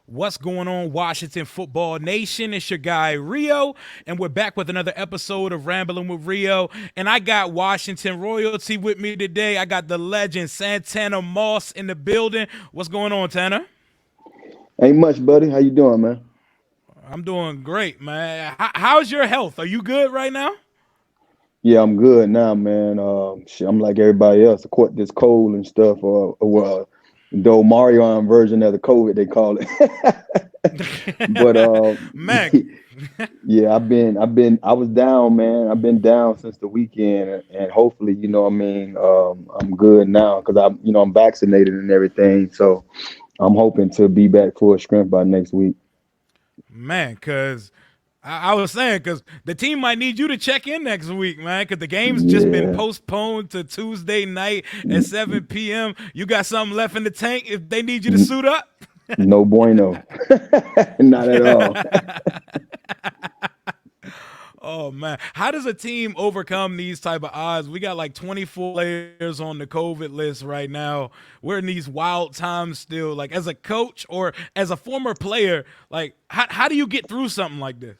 What's going on, Washington Football Nation? It's your guy Rio, and we're back with another episode of Rambling with Rio. And I got Washington royalty with me today. I got the legend Santana Moss in the building. What's going on, Tanner? Ain't much, buddy. How you doing, man? I'm doing great, man. How's your health? Are you good right now? Yeah, I'm good now, man. I'm like everybody else. I caught this cold and stuff, well, the Omarion version of the COVID, they call it. But Man, yeah, I was down, man. I've been down since the weekend, and hopefully, what I mean, I'm good now because I'm vaccinated and everything. So I'm hoping to be back full strength by next week. man, because I was saying, because the team might need you to check in next week, man, because the game's just been Yeah, postponed to Tuesday night at n- 7 p.m. You got something left in the tank if they need you to n- suit up? no bueno, not at all. Oh man, how does a team overcome these type of odds? We got like 24 players on the COVID list right now. We're in these wild times still. Like as a coach or as a former player, like how do you get through something like this?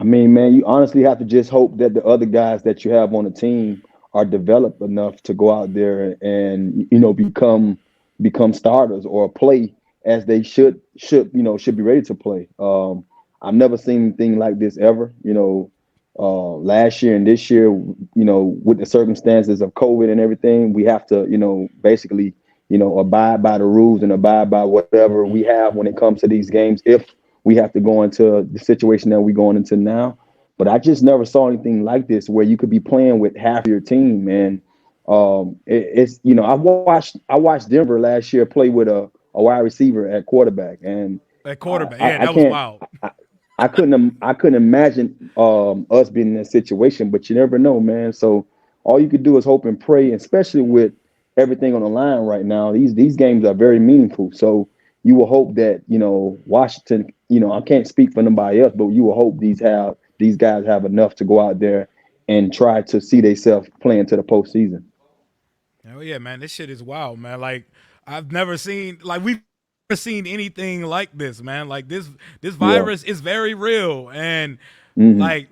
I mean, man, you honestly have to just hope that the other guys that you have on the team are developed enough to go out there and become starters or play as they should be ready to play. I've never seen anything like this ever. Last year and this year, with the circumstances of COVID and everything, we have to, basically, abide by the rules and abide by whatever we have when it comes to these games. If we have to go into the situation that we're going into now. But I just never saw anything like this where you could be playing with half your team. And it's I watched Denver last year play with a wide receiver at quarterback, and At I, quarterback, yeah, I, I that was can't wild. I couldn't imagine us being in that situation. But you never know, man. So all you could do is hope and pray, and especially with everything on the line right now. These games are very meaningful. So you will hope that Washington. I can't speak for nobody else, but you will hope these guys have enough to go out there and try to see themselves playing to the postseason. Oh yeah, man, this shit is wild, man. Like I've never seen like we've never seen anything like this, man. Like this Yeah. virus is very real, and Hmm. like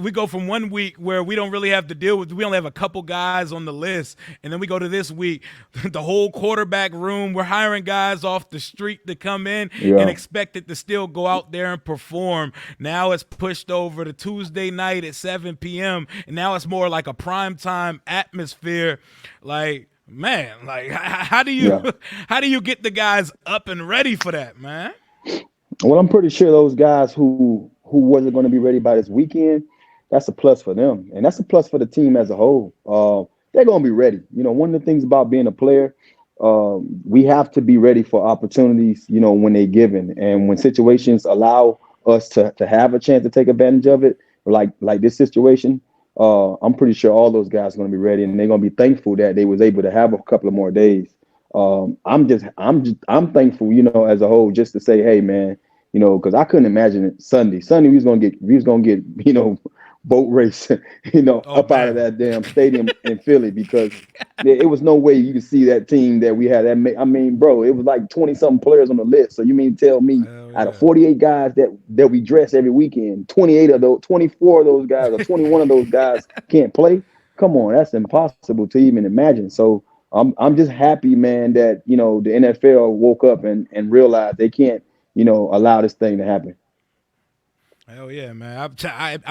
we go from one week where we don't really have to deal with, we only have a couple guys on the list, and then we go to this week, the whole quarterback room, we're hiring guys off the street to come in and Yeah. expected to still go out there and perform. Now it's pushed over to Tuesday night at 7 p.m. and now it's more like a prime time atmosphere. Like man, like how do you Yeah. how do you get the guys up and ready for that, man? Well, I'm pretty sure those guys who wasn't going to be ready by this weekend, that's a plus for them, and that's a plus for the team as a whole. They're going to be ready. One of the things about being a player, we have to be ready for opportunities. When they're given, and when situations allow us to have a chance to take advantage of it, like this situation. I'm pretty sure all those guys are going to be ready, and they're going to be thankful that they was able to have a couple of more days. I'm thankful, as a whole, just to say, hey, man, because I couldn't imagine it Sunday. Sunday we was gonna get boat race, Oh up out of man. that damn stadium in Philly because it was no way you could see that team that we had. I mean, bro, it was like 20 something players on the list. So you mean tell me Hell out of yeah. 48 guys that we dress every weekend, 28 of those, 24 of those guys, or 21 of those guys can't play? Come on, that's impossible to even imagine. So I'm just happy, man, that the NFL woke up and realized they can't allow this thing to happen. Hell yeah, man. I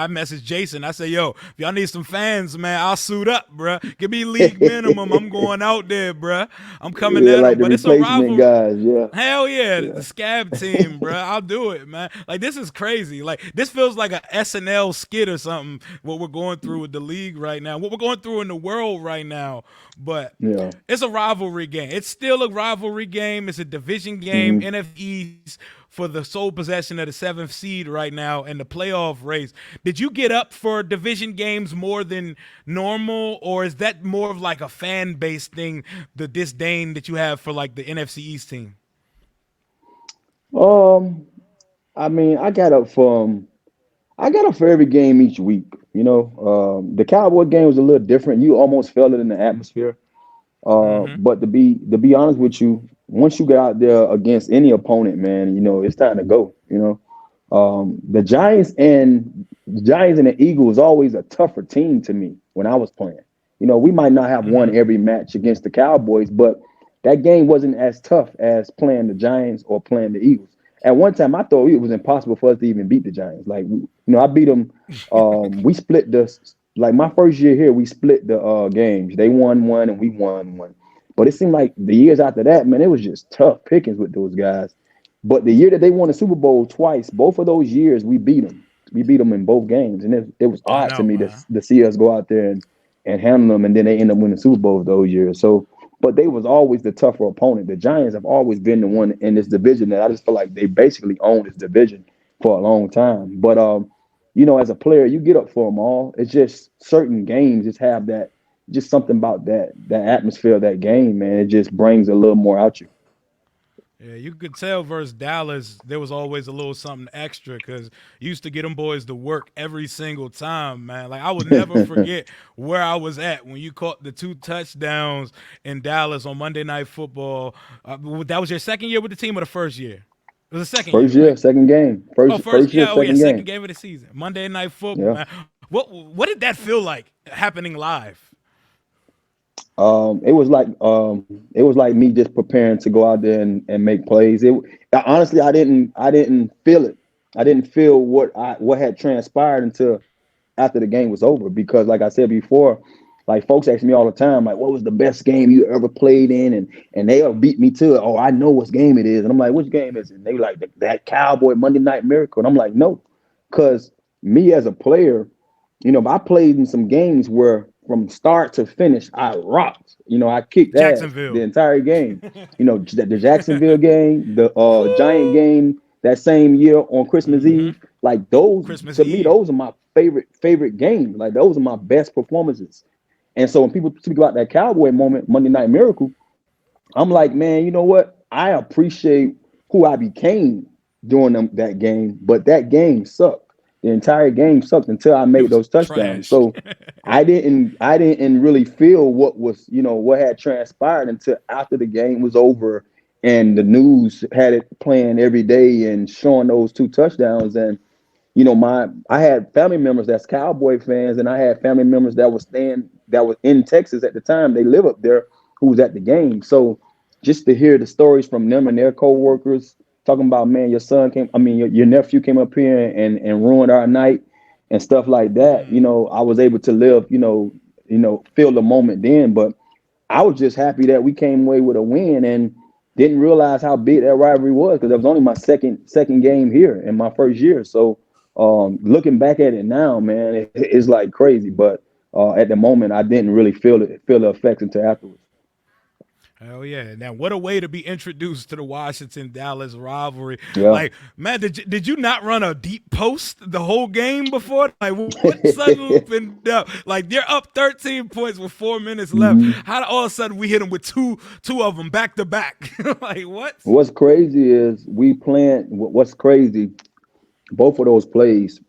messaged Jason. I say, yo, if y'all need some fans, man, I'll suit up, bruh. Give me league minimum. I'm going out there, bruh. I'm coming Yeah, at like them. the But it's a replacement rival. guys. Yeah, Hell yeah, the yeah. scab team, bruh. I'll do it, man. Like this is crazy. Like this feels like a SNL skit or something. What we're going through with the league right now, what we're going through in the world right now. But Yeah. it's a rivalry game. It's still a rivalry game. It's a division game. Hmm. NFTs for the sole possession of the seventh seed right now in the playoff race. Did you get up for division games more than normal, or is that more of like a fan base thing, the disdain that you have for like the NFC East team? Um, I mean, I got up for every game each week. The Cowboy game was a little different. You almost felt it in the atmosphere. Mm-hmm. But to be honest with you, once you get out there against any opponent, man, it's time to go. The Giants and the Eagles always a tougher team to me when I was playing. We might not have Mm-hmm. won every match against the Cowboys, but that game wasn't as tough as playing the Giants or playing the Eagles. At one time, I thought it was impossible for us to even beat the Giants. Like, I beat them. We split like my first year here, we split the games. They won one and we won one. But it seemed like the years after that, man, it was just tough pickings with those guys. But the year that they won the Super Bowl twice, both of those years, we beat them. We beat them in both games, and it was I odd to know, me man. to see us go out there and handle them, and then they end up winning Super Bowls those years. So, but they was always the tougher opponent. The Giants have always been the one in this division that I just feel like they basically own this division for a long time. But as a player, you get up for them all. It's just certain games just have that, just something about that atmosphere of that game, man. It just brings a little more out you. Yeah, you could tell versus Dallas, there was always a little something extra because you used to get them boys to work every single time, man. Like I would never forget where I was at when you caught the two touchdowns in Dallas on Monday Night Football. That was your second year with the team or the first year? It was the second year, First year, right? second game. Oh, First first, year, yeah, oh yeah, second second game. game of the season, Monday Night Football, Yeah. man. What did that feel like happening live? It was like me just preparing to go out there and make plays. Honestly, I didn't feel it. I didn't feel what had transpired until after the game was over, because like I said before, like folks ask me all the time, like, what was the best game you ever played in? And they'll beat me to it. Oh, I know what game it is. And I'm like, which game is it? And they like that Cowboy Monday Night Miracle. And I'm like, no. Because me as a player, I played in some games where from start to finish, I rocked. I kicked ass the Jacksonville. entire game. The Jacksonville game, the Giant Woo! game that same year on Christmas Mm-hmm. Eve. Like those, Christmas to me, Eve. those are my favorite games. Like those are my best performances. And so when people speak about that Cowboy moment, Monday Night Miracle, I'm like, man, you know what? I appreciate who I became during that game, but that game sucked. The entire game sucked until I It made was those touchdowns. trash. So I didn't really feel what had transpired until after the game was over and the news had it playing every day and showing those two touchdowns. And I had family members that's Cowboy fans, and I had family members that was in Texas at the time. They live up there, who was at the game. So just to hear the stories from them and their coworkers talking about, man, your nephew came up here and ruined our night and stuff like that. Mm. I was able to live, feel the moment then. But I was just happy that we came away with a win and didn't realize how big that rivalry was, because that was only my second game here in my first year. So looking back at it now, man, it's like crazy. But at the moment, I didn't really feel the effects until afterwards. Hell yeah. Now, what a way to be introduced to the Washington Dallas rivalry. Yeah. Like, man, did you not run a deep post the whole game before? Like, what sudden opened up? Like, they're up 13 points with 4 minutes left. hmm How did all of a sudden we hit them with two of them back to back? Like, what? What's crazy is what's crazy, both of those plays.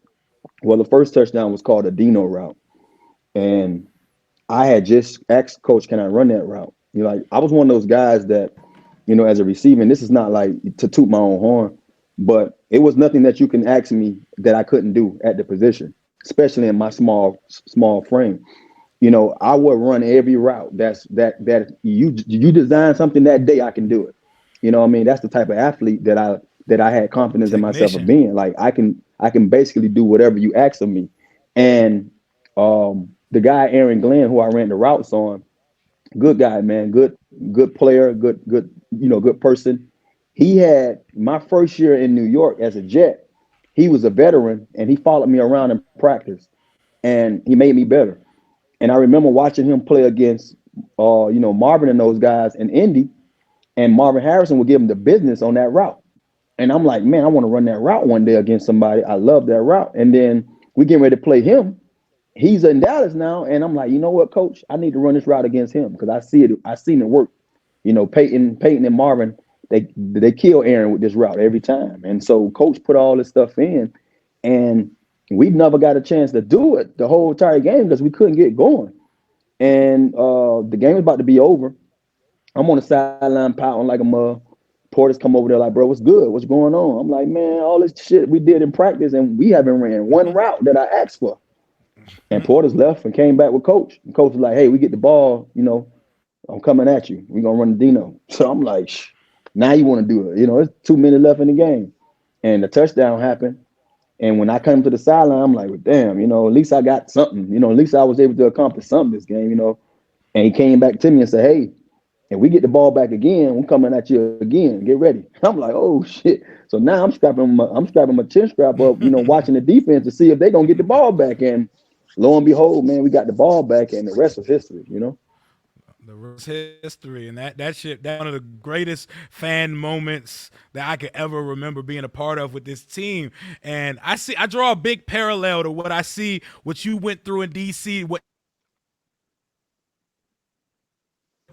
Well, the first touchdown was called a Dino Route, and I had just asked coach, can I run that route? Like I was one of those guys that, as a receiver, and this is not like to toot my own horn, but it was nothing that you can ask me that I couldn't do at the position, especially in my small frame. I would run every route that you design something that day, I can do it. What I mean? That's the type of athlete that I had confidence in myself of Technician. being. Like I can basically do whatever you ask of me. And the guy Aaron Glenn, who I ran the routes on, good guy, man, good player, good person. He had my first year in New York as a Jet. He was a veteran, and he followed me around in practice, and he made me better. And I remember watching him play against, Marvin and those guys in Indy, and Marvin Harrison would give him the business on that route. And I'm like, man, I want to run that route one day against somebody. I love that route. And then we getting ready to play him. He's in Dallas now, and I'm like, you know what, coach? I need to run this route against him because I see it. I seen it work. You know, Peyton and Marvin, they kill Aaron with this route every time. And so coach put all this stuff in, and we never got a chance to do it the whole entire game because we couldn't get going. And the game was about to be over. I'm on the sideline pouting like a mug. Porter's come over there like, bro, what's good? What's going on? I'm like, man, all this shit we did in practice, and we haven't ran one route that I asked for. And Porter's left and came back with coach. And coach was like, hey, we get the ball, you know, I'm coming at you. We're gonna run the Dino. So I'm like, now you want to do it. You know, it's 2 minutes left in the game. And the touchdown happened. And when I come to the sideline, I'm like, well, damn, you know, at least I got something. You know, at least I was able to accomplish something this game, you know. And he came back to me and said, hey, if we get the ball back again, I'm coming at you again. Get ready. I'm like, oh shit. So now I'm strapping my chin strap up, you know, watching the defense to see if they're gonna get the ball back. And lo and behold, man, we got the ball back, and the rest was history, you know. The rest history, and that shit, that one of the greatest fan moments that I could ever remember being a part of with this team. And I draw a big parallel to what I see, what you went through in DC, what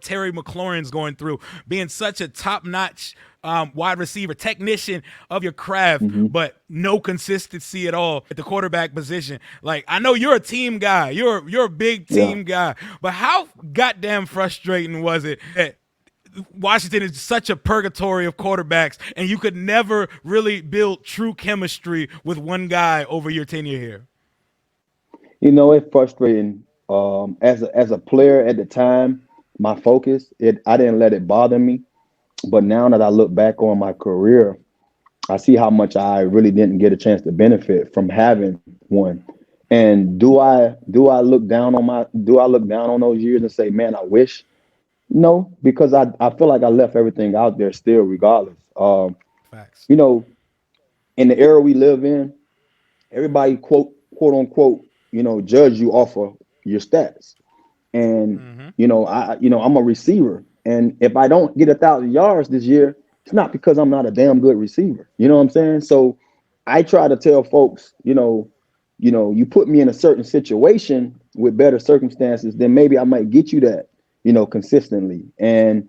Terry McLaurin's going through, being such a top-notch wide receiver, technician of your craft, Mm-hmm. but no consistency at all at the quarterback position. Like, I know you're a team guy, you're a big Yeah. team guy, but how goddamn frustrating was it that Washington is such a purgatory of quarterbacks, and you could never really build true chemistry with one guy over your tenure here? You know, it's frustrating. As a player at the time, my focus, I didn't let it bother me. But now that I look back on my career, I see how much I really didn't get a chance to benefit from having one. And do I look down on those years and say, man, I wish? No, because I feel like I left everything out there still regardless. Facts. You know, in the era we live in, everybody quote unquote, you know, judge you off of your stats. And Mm-hmm. I'm a receiver, and if I don't get 1,000 yards this year, it's not because I'm not a damn good receiver. You know what I'm saying? So I try to tell folks, you put me in a certain situation with better circumstances, then maybe I might get you that, consistently. And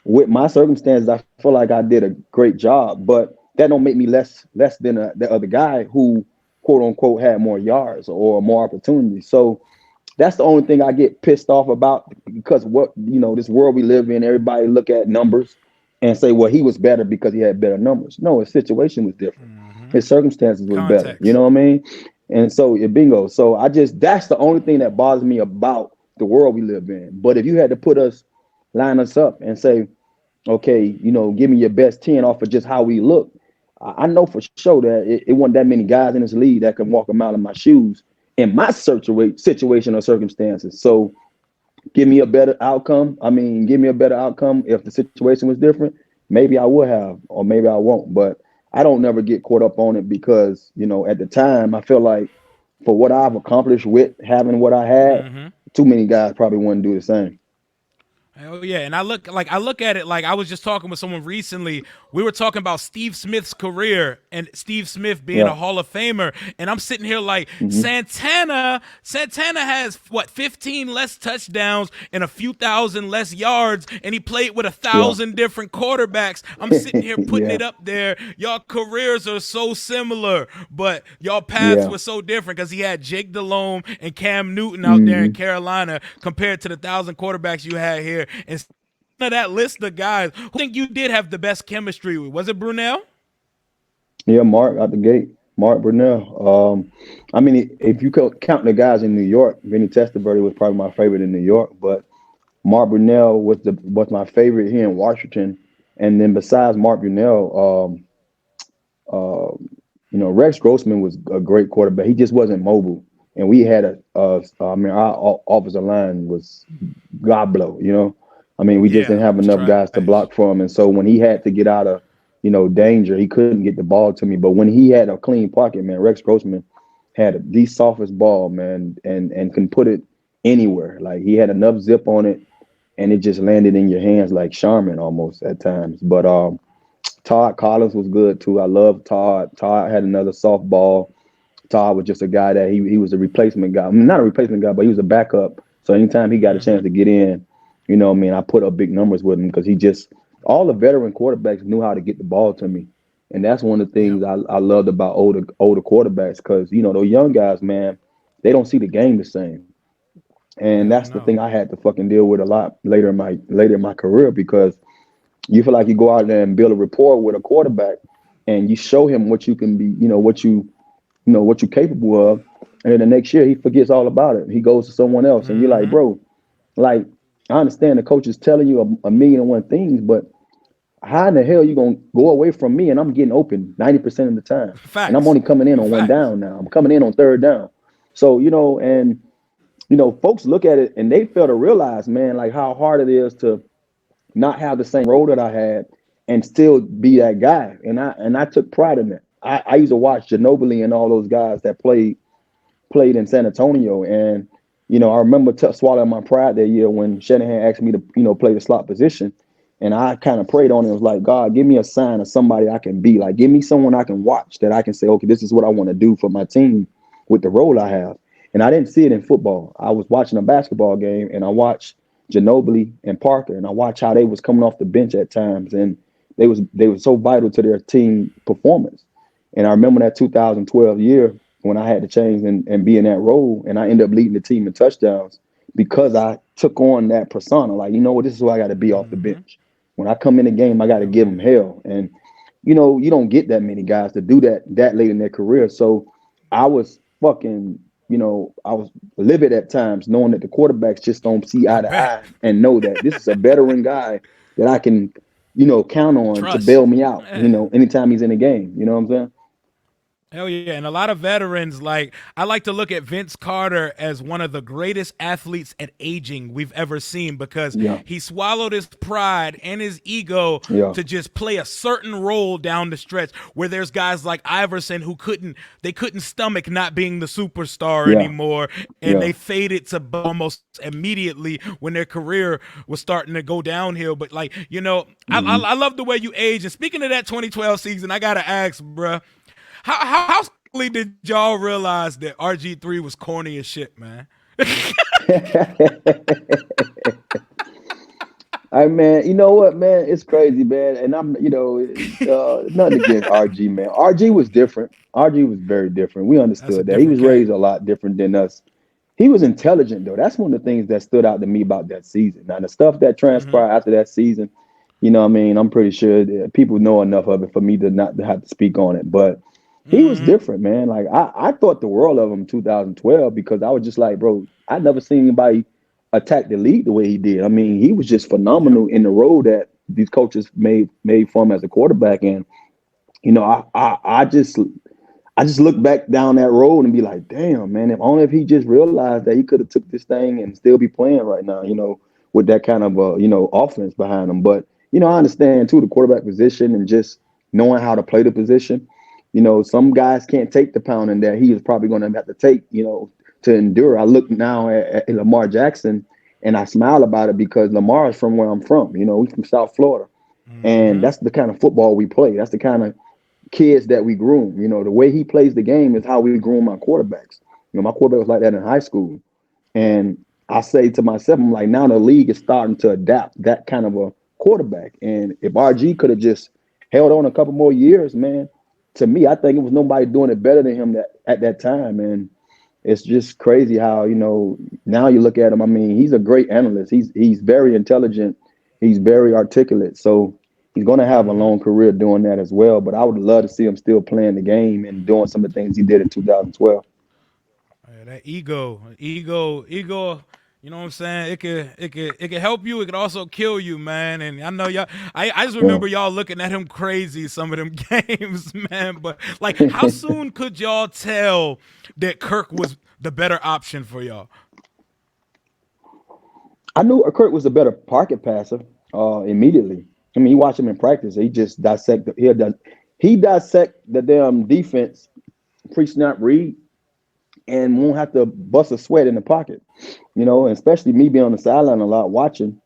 with my circumstances, I feel like I did a great job, but that don't make me less than the other guy who quote unquote had more yards or more opportunities. So that's the only thing I get pissed off about because this world we live in, everybody look at numbers and say, well, he was better because he had better numbers. No, his situation was different. Mm-hmm. His circumstances was better. You Context. know what I mean? And so bingo. So that's the only thing that bothers me about the world we live in. But if you had to line us up and say, okay, give me your best 10 off of just how we look, I know for sure that it wasn't that many guys in this league that can walk a mile in my shoes in my situation or circumstances. So give me a better outcome. I mean, give me a better outcome. If the situation was different, maybe I would have, or maybe I won't. But I don't never get caught up on it because, at the time, I feel like for what I've accomplished with having what I had, Mm-hmm. too many guys probably wouldn't do the same. Oh yeah, and I look at it like I was just talking with someone recently. We were talking about Steve Smith's career and Steve Smith being Yeah. a Hall of Famer, and I'm sitting here like Hmm. Santana has what 15 less touchdowns and a few thousand less yards, and he played with a Yeah. thousand different quarterbacks. I'm sitting here putting Yeah. it up there. Y'all careers are so similar, but y'all paths Yeah. were so different because he had Jake Delhomme and Cam Newton out there in Hmm. Carolina compared to the thousand quarterbacks you had here. And of that list of guys, who think you did have the best chemistry with? Was it Brunel? Yeah, Mark out the gate. Mark Brunell. I mean, if you count the guys in New York, Vinny Testaverde was probably my favorite in New York, but Mark Brunell was my favorite here in Washington. And then besides Mark Brunell, uh, Rex Grossman was a great quarterback. He just wasn't mobile, and we had I mean, our offensive line was god blow. I mean, we just Yeah, didn't have it's enough guys to trash. block for him, and so when he had to get out of danger, he couldn't get the ball to me. But when he had a clean pocket, man, Rex Grossman had the softest ball, man, and can put it anywhere. Like he had enough zip on it, and it just landed in your hands like Charmin almost at times. But Todd Collins was good too. I love Todd. Todd had another softball. Todd was just a guy that he was a replacement guy. I mean, not a replacement guy, but he was a backup. So anytime he got a chance Mm-hmm. to get in, I mean, I put up big numbers with him because he just all the veteran quarterbacks knew how to get the ball to me. And that's one of the Yep. things I loved about older quarterbacks because those young guys, man, they don't see the game the same. And Hell that's the thing no. I had to fucking deal with a lot later in my career because you feel like you go out there and build a rapport with a quarterback and you show him what you can be, what you're capable of. And then the next year he forgets all about it. He goes to someone else and you're like, Mm-hmm. bro, like I understand the coach is telling you a million and one things, but how in the hell you gonna go away from me and I'm getting open 90% of the time? And I'm Facts. only coming in on one Facts. down now. I'm coming in on third down. So, and folks look at it and they fail to realize, man, like how hard it is to not have the same role that I had and still be that guy. And I took pride in that. I used to watch Ginobili and all those guys that played in San Antonio. And, I remember swallowing my pride that year when Shanahan asked me to, play the slot position. And I kind of prayed on it. It was like, God, give me a sign of somebody I can be. Like, give me someone I can watch that I can say, okay, this is what I want to do for my team with the role I have. And I didn't see it in football. I was watching a basketball game and I watched Ginobili and Parker, and I watched how they was coming off the bench at times, and they were so vital to their team performance. And I remember that 2012 year when I had to change and be in that role, and I ended up leading the team in touchdowns because I took on that persona. Like, what, this is who I got to be off the Mm-hmm. bench. When I come in the game, I got to Hell give them yeah. hell. And you don't get that many guys to do that late in their career. So I was fucking, I was livid at times, knowing that the quarterbacks just don't see I eye to bet. eye and know that this is a veteran guy that I can, count on to Trust. bail me out. Yeah. Anytime he's in the game. You know what I'm saying? Hell yeah. And a lot of veterans, like, I like to look at Vince Carter as one of the greatest athletes at aging we've ever seen because Yeah, he swallowed his pride and his ego yeah, to just play a certain role down the stretch where there's guys like Iverson who couldn't stomach not being the superstar yeah, anymore and yeah. they faded to almost immediately when their career was starting to go downhill. But like, Hmm. I love the way you age. And speaking of that 2012 season, I gotta ask, bruh, how quickly did y'all realize that RG3 was corny as shit, man? I man, you know what, man? It's crazy, man. And I'm, nothing against RG, man. RG was different. RG was very different. We That's a understood that. He different was cat. raised a lot different than us. He was intelligent though. That's one of the things that stood out to me about that season. Now the stuff that Mm-hmm. transpired after that season, what I mean, I'm pretty sure that people know enough of it for me to not to have to speak on it. But he was Mm-hmm. different, man. Like I thought the world of him in 2012 because I was just like, bro, I never seen anybody attack the league the way he did. I mean, he was just Yep. phenomenal in the role that these coaches made for him as a quarterback. And I just look back down that road and be like, damn, man, if only if he just realized that he could have took this thing and still be playing right now, with that kind of offense behind him. But I understand too the quarterback position and just knowing how to play the position. Some guys can't take the pounding that he is probably going to have to take, to endure. I look now at Lamar Jackson and I smile about it because Lamar is from where I'm from. He's from South Florida. And Mm-hmm. that's the kind of football we play. That's the kind of kids that we groom. The way he plays the game is how we groom my quarterbacks. My quarterback was like that in high school. And I say to myself, I'm like, now the league is starting to adapt that kind of a quarterback. And if RG could have just held on a couple more years, man, to me, I think it was nobody doing it better than him that at that time. And it's just crazy how, now you look at him. I mean, he's a great analyst. He's very intelligent. He's very articulate. So he's going to have a Mm-hmm. long career doing that as well. But I would love to see him still playing the game and doing some of the things he did in 2012. Yeah, that ego. You know what I'm saying? It could help you. It could also kill you, man. And I know y'all. I just Yeah. remember y'all looking at him crazy some of them games, man. But like, how soon could y'all tell that Kirk was the better option for y'all? I knew Kirk was a better pocket passer immediately. I mean, you watch him in practice. He just he dissect the damn defense pre-snap read and won't have to bust a sweat in the pocket. And especially me being on the sideline a lot watching.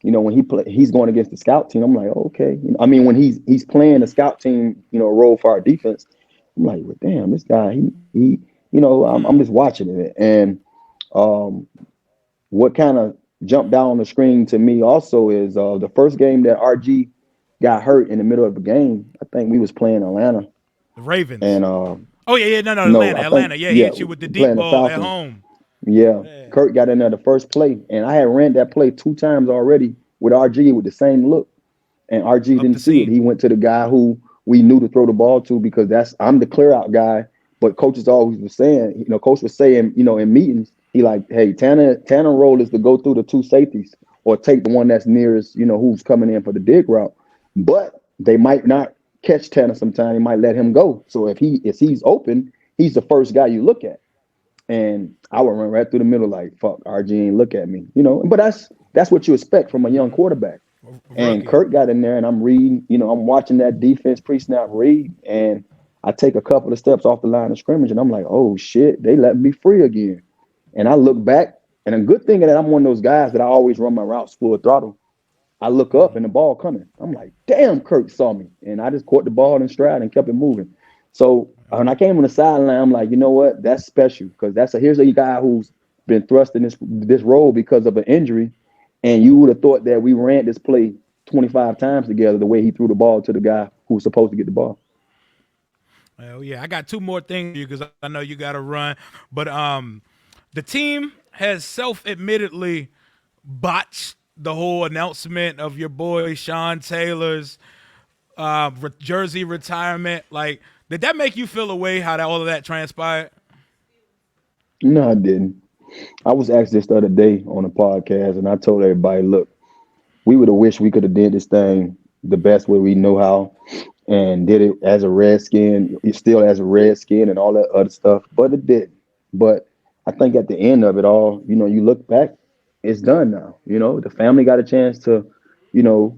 When he's going against the scout team. I'm like, oh, okay. I mean, when he's playing the scout team, role for our defense, I'm like, well, damn, this guy, I'm Hmm. just watching it, and um, what kind of jumped down on the screen to me also is the first game that RG got hurt in the middle of the game. I think we was playing Atlanta, The Ravens. and Oh yeah, yeah, no, no, no, Atlanta, I think Atlanta. Yeah, he yeah, hit you with the deep playing the ball at Falcons. home. Yeah, Yeah, Kirk got in there the first play, and I had ran that play 2 times already with RG with the same look, and RG up didn't the see it. seam. He went to the guy who we knew to throw the ball to because I'm the clear out guy. But coaches always was saying, coach was saying, in meetings, he like, hey, Tanner role is to go through the two safeties or take the one that's nearest, who's coming in for the dig route. But they might not catch Tanner sometime. They might let him go. So if he's open, he's the first guy you look at. And I would run right through the middle like, fuck, RG ain't look at me. But that's what you expect from a young quarterback. And Rookie. Kirk got in there, and I'm reading. I'm watching that defense pre-snap read, and I take a couple of steps off the line of scrimmage, and I'm like, oh shit, they let me free again. And I look back, and a good thing that I'm one of those guys that I always run my routes full throttle. I look up and the ball coming. I'm like, damn, Kirk saw me, and I just caught the ball in stride and kept it moving. So when I came on the sideline, I'm like, you know what? That's special because here's a guy who's been thrust in this role because of an injury, and you would have thought that we ran this play 25 times together the way he threw the ball to the guy who was supposed to get the ball. Well, yeah, I got two more things for you because I know you got to run. But the team has self-admittedly botched the whole announcement of your boy Sean Taylor's jersey retirement. Like, did that make you feel a way how all of that transpired? No, I didn't. I was asked this the other day on a podcast, and I told everybody, look, we would have wished we could have did this thing the best way we know how and did it as a redskin, still as a redskin and all that other stuff, but it did. But I think at the end of it all, you look back, it's done now. The family got a chance to, you know,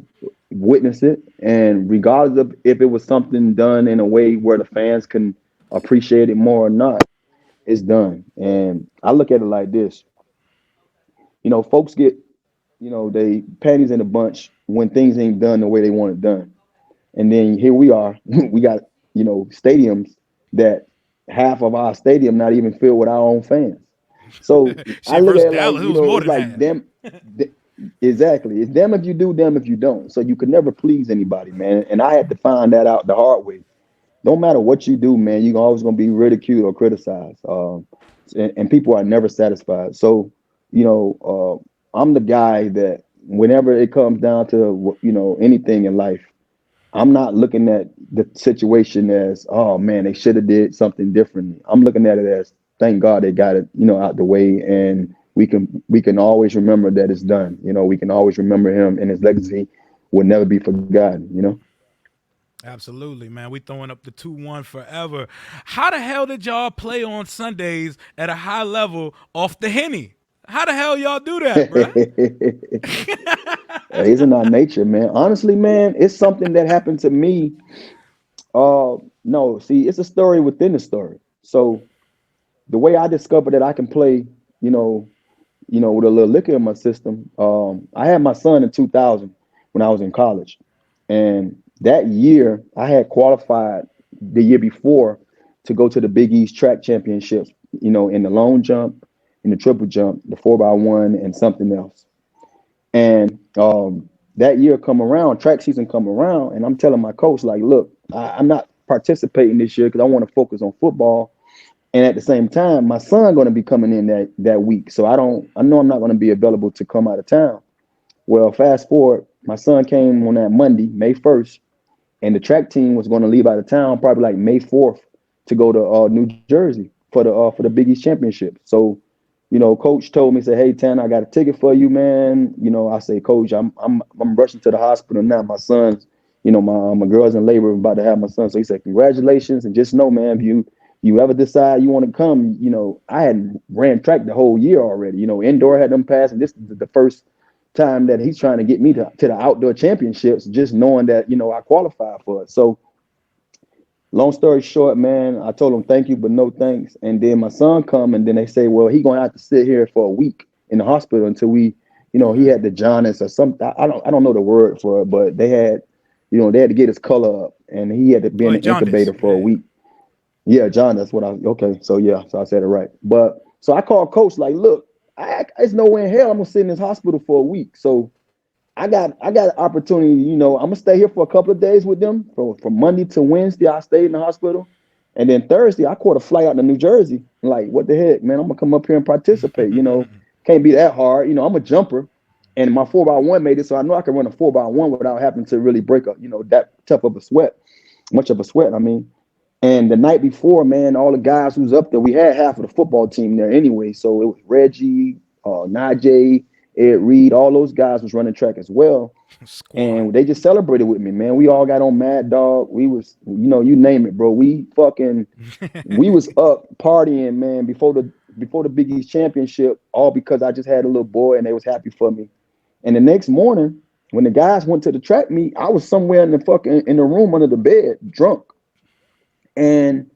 witness it. And regardless of if it was something done in a way where the fans can appreciate it more or not, it's done. And I look at it like this. Folks get, they panties in a bunch when things ain't done the way they want it done. And then here we are. We got, stadiums that half of our stadium not even filled with our own fans. So I Shit, look versus at it like, Dallas, it was more it's than like half. them. Exactly. It's them if you do, them if you don't. So you could never please anybody, man. And I had to find that out the hard way. Don't matter what you do, man. You're always gonna be ridiculed or criticized, and people are never satisfied. So, I'm the guy that whenever it comes down to anything in life, I'm not looking at the situation as, oh man, they should have did something differently. I'm looking at it as, thank God they got it, out the way, and we can always remember that it's done. We can always remember him, and his legacy will never be forgotten. Absolutely, man. We throwing up the 2-1 forever. How the hell did y'all play on Sundays at a high level off the Henny? How the hell y'all do that, bruh? It's in our nature, man. Honestly, man, it's something that happened to me. No, see, it's a story within the story. So the way I discovered that I can play, you know, with a little liquor in my system, I had my son in 2000 when I was in college, and that year I had qualified the year before to go to the Big East track championships. In the long jump, in the triple jump, the 4x1, and something else. And that year come around, track season come around, and I'm telling my coach, like, look, I'm not participating this year because I want to focus on football. And at the same time, my son going to be coming in that week, so I know I'm not going to be available to come out of town. Well, fast forward, my son came on that Monday, May 1st, and the track team was going to leave out of town probably like May 4th to go to New Jersey for the Big East championship. So coach told me, say, hey, Tan, I got a ticket for you, man. I say, coach, I'm rushing to the hospital now. My son's, my girl's in labor, about to have my son. So he said, congratulations, and just know, man, if you ever decide you want to come, I had ran track the whole year already. Indoor had them pass, and this is the first time that he's trying to get me to the outdoor championships, just knowing that I qualified for it. So long story short, man, I told him thank you, but no thanks. And then my son come, and then they say, well, he gonna have to sit here for a week in the hospital until we, He Okay. had the jaundice or something. I don't know the word for it, but they had to get his color up, and he had to be Oh, in yeah, the jaundice. incubator for a Yeah. week. Yeah, John, that's what I. Okay, so yeah, so I said it right. But so I called coach like, look, it's no way in hell I'm gonna sit in this hospital for a week. So I got an opportunity. I'm gonna stay here for a couple of days with them from Monday to Wednesday. I stayed in the hospital, and then Thursday I caught a flight out to New Jersey. Like, what the heck, man? I'm gonna come up here and participate. Can't be that hard. I'm a jumper, and my 4x1 made it, so I know I can run a 4x1 without having to really break up. That tough of a sweat, much of a sweat. I mean. And the night before, man, all the guys who's up there, we had half of the football team there anyway. So it was Reggie, Najee, Ed Reed, all those guys was running track as well. Squad. And they just celebrated with me, man. We all got on Mad Dog. We was, you name it, bro. We was up partying, man, before the Big East championship, all because I just had a little boy and they was happy for me. And the next morning, when the guys went to the track meet, I was somewhere in the room under the bed, drunk. And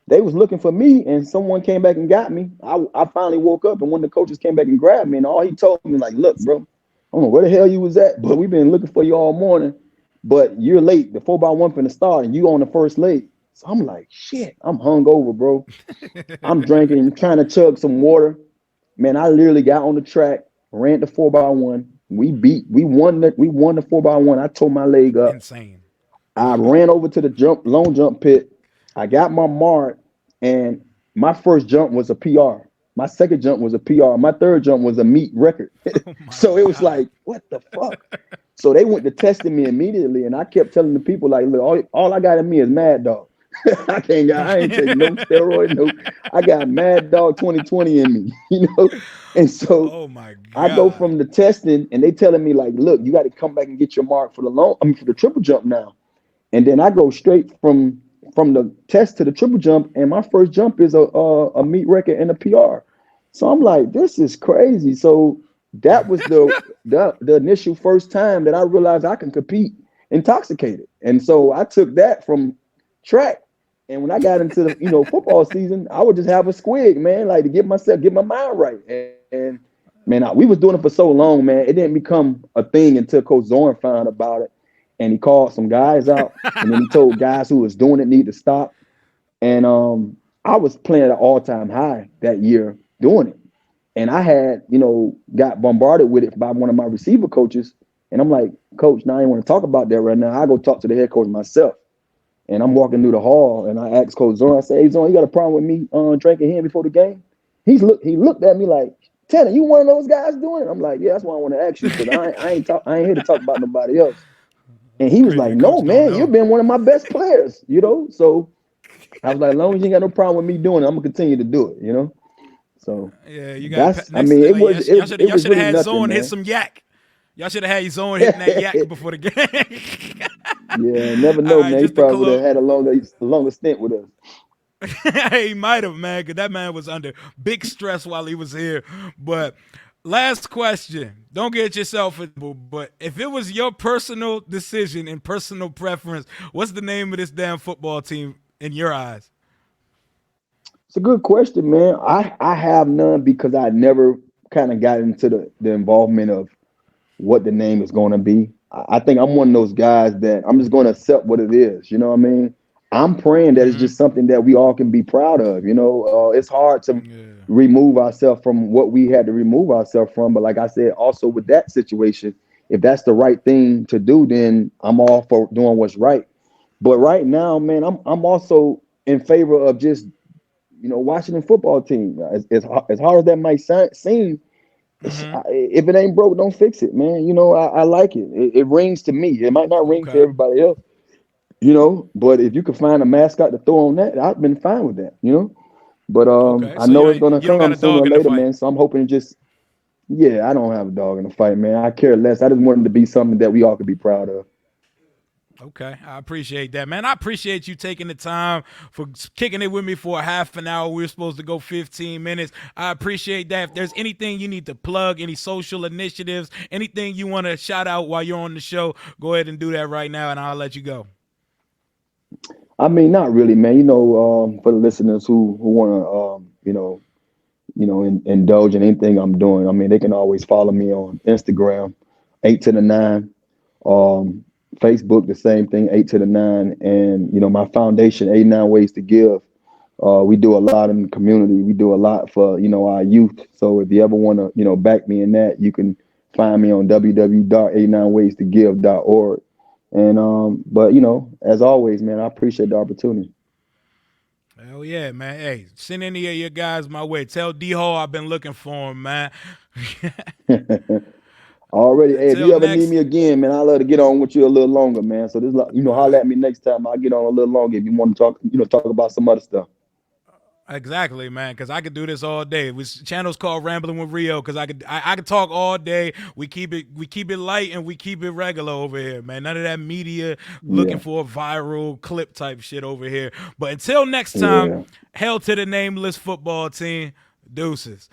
they was looking for me, and someone came back and got me. I finally woke up, and one of the coaches came back and grabbed me, and all he told me, like, look, bro, I don't know where the hell you was at, but we've been looking for you all morning, but you're late. The 4x1 finna start, and you on the first leg. So I'm like, shit, I'm hungover, bro. I'm drinking and trying to chug some water. Man, I literally got on the track, ran the 4x1. We won the 4x1. I tore my leg up. Insane. I ran over to the long jump pit. I got my mark, and my first jump was a PR. My second jump was a PR. My third jump was a meet record. Oh my So it was God. like, what the fuck? So they went to testing me immediately, and I kept telling the people like, look, all I got in me is Mad Dog. I ain't taking no steroid, no. I got Mad Dog 2020 in me, And so Oh my I go God. from the testing, and they telling me like, look, you got to come back and get your mark for the for the triple jump now. And then I go straight from the test to the triple jump, and my first jump is a meet record and a PR. So I'm like, this is crazy. So that was the initial first time that I realized I can compete intoxicated. And so I took that from track. And when I got into the football season, I would just have a squig, man, like to get my mind right. And man, we was doing it for so long, man. It didn't become a thing until Coach Zorn found about it, and he called some guys out, and then he told guys who was doing it need to stop. And I was playing at an all-time high that year doing it. And I had, got bombarded with it by one of my receiver coaches. And I'm like, Coach, now I ain't want to talk about that right now. I go talk to the head coach myself. And I'm walking through the hall, and I asked Coach Zorn, I said, hey, Zorn, you got a problem with me drinking here before the game? He looked at me like, Tanner, you one of those guys doing it? I'm like, yeah, that's why I want to ask you, because I ain't here to talk about nobody else. And he was Crazy like, the no, coach don't man, know. you've been one of my best players. So I was like, as long as you ain't got no problem with me doing it, I'm gonna continue to do it. So Yeah, you got I mean, it like was it, y'all it was should have really had nothing, Zorn hit man. some yak. Y'all should have had Zorn hitting that Yeah, yak before the game. never All know, right, man. He just to probably would have close. had a longer stint with us. He might have, man, because that man was under big stress while he was here. But last question. Don't get yourself in trouble, but if it was your personal decision and personal preference, what's the name of this damn football team in your eyes? It's a good question, man. I have none because I never kind of got into the involvement of what the name is going to be. I think I'm one of those guys that I'm just going to accept what it is. You know what I mean? I'm praying that it's Mm-hmm. just something that we all can be proud of. It's hard to Yeah. remove ourselves from what we had to remove ourselves from. But like I said, also with that situation, if that's the right thing to do, then I'm all for doing what's right. But right now, man, I'm also in favor of just Washington football team. As hard as that might seem, Mm-hmm. if it ain't broke, don't fix it, man. I like it. It rings to me. It might not ring to Okay. everybody else, but if you could find a mascot to throw on that, I've been fine with that. But Okay. I So you know it's don't gonna you don't got come a sooner dog or in the later, fight. man. So I'm hoping to just, yeah, I don't have a dog in the fight, man. I care less. I just want it to be something that we all could be proud of. Okay, I appreciate that, man. I appreciate you taking the time for kicking it with me for a half an hour. We were supposed to go 15 minutes. I appreciate that. If there's anything you need to plug, any social initiatives, anything you want to shout out while you're on the show, go ahead and do that right now, and I'll let you go. I mean, not really, man. For the listeners who want to, indulge in anything I'm doing. I mean, they can always follow me on Instagram, 8 to the 9. Facebook, the same thing, 8 to the 9. And, my foundation, 89 Ways to Give. We do a lot in the community. We do a lot for, our youth. So if you ever want to, back me in that, you can find me on www.89waystogive.org. And but as always, man, I appreciate the opportunity. Hell yeah, man. Hey, send any of your guys my way. Tell D Hall I've been looking for him, man. Already, hey, if Until you ever need next. me again, man, I'd love to get on with you a little longer, man. So this, All holler right. at me next time. I'll get on a little longer if you want to talk, talk about some other stuff. Exactly, man. Because I could do this all day. This channel's called Rambling with Rio. Because I could talk all day. We keep it light and we keep it regular over here, man. None of that media looking Yeah, for a viral clip type shit over here. But until next time, yeah. hell to the nameless football team. Deuces.